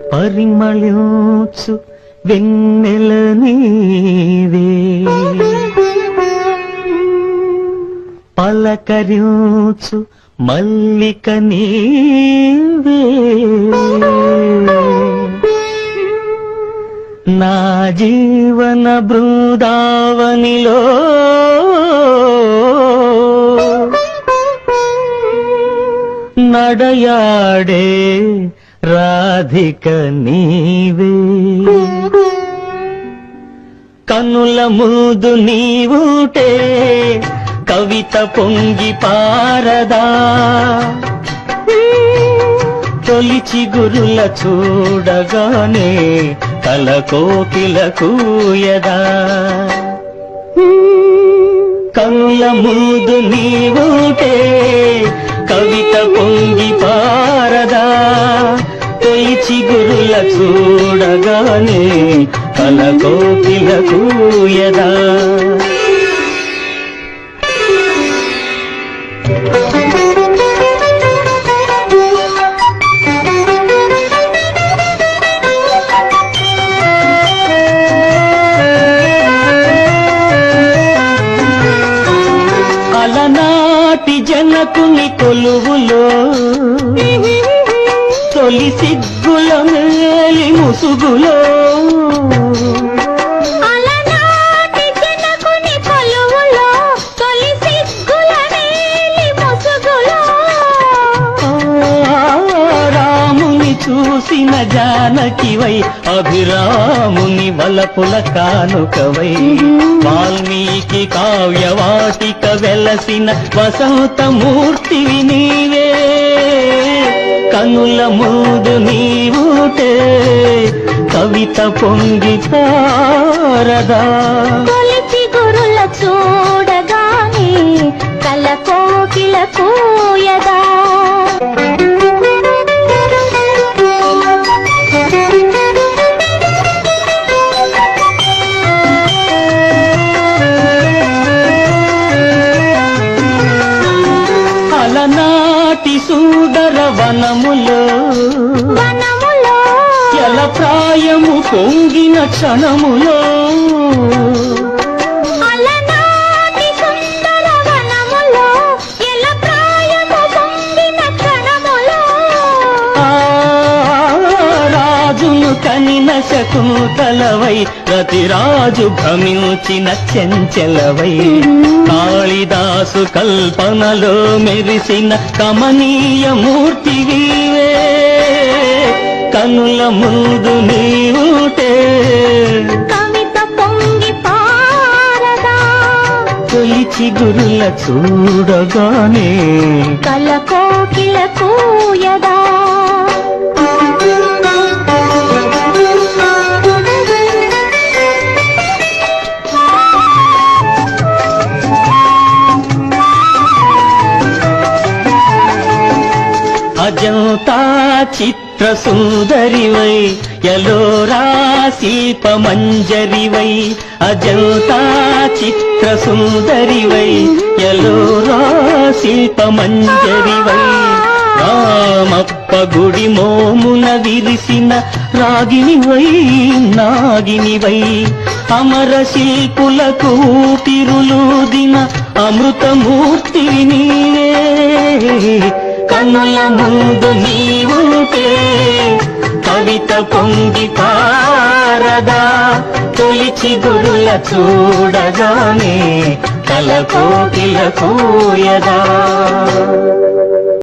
పరిమళించు వెన్నెల నీవే, పలకరించు మల్లిక నీవే, నా జీవన బృందావనిలో నడయాడే రాధిక నీవే, కనుల ముందు నీవుటే కవిత పొంగి పారదా, తొలిచి గురుల చూడగానే కల కోకిల కూయదా, కనుల ముందు నీవుటే కవిత పొంగి పారదా, తొలిచి గురుల చూడగానే కల కోకిల కూయదా. అలనాటి జనకుని కొలువులో తొలి సిగ్గుల మేలి ముసుగులో, అలనాటి జనకుని కొలువులో తొలి సిగ్గుల మేలి ముసుగులో, రాముని చూసిన జానకివై అభిరాముని వలపుల కానుకవై, వాల్మీకి కావ్యవాటిక వెలసిన వసంతమూర్తివి నీవే, కనుల ముందు నీవుటే కవిత పొంగి పారదా, తొలిచి గురుల చూడగానే కల కోకిల కూయదా. అలనాటి సుందర వనములో జల ప్రాయము పొంగిన క్షణములో, అలనాటి సుందర వనములో జల ప్రాయము పొంగిన క్షణములో, రాజును కనిన శకుంతలవై రతిరాజు భ్రమించిన చెంచలవై, కాళిదాసు కల్పనలో మెరిసిన కమనీయ మూర్తివీవే, కనుల ముందు నీవుటే కవిత పొంగి పారదా, తొలిచి గురుల చూడగానే కల కోకిల కూయదా. అజంతా చిత్ర సుందరివై ఎలోరా శిల్ప మంజరివై, అజంతా చిత్ర సుందరివై ఎలోరా శిల్ప మంజరివై, రామప్ప గుడి మోమున విరిసిన రాగినివై నాగినివై, అమర శిల్పులకు ఊపిరులూదిన అమృతమూర్తి నీవే, కన్నుల ముందు నీవుంటే కవిత పొంగి పారదా, తొలిచి గురుల చూడగానే కల కోకిల కూయదా.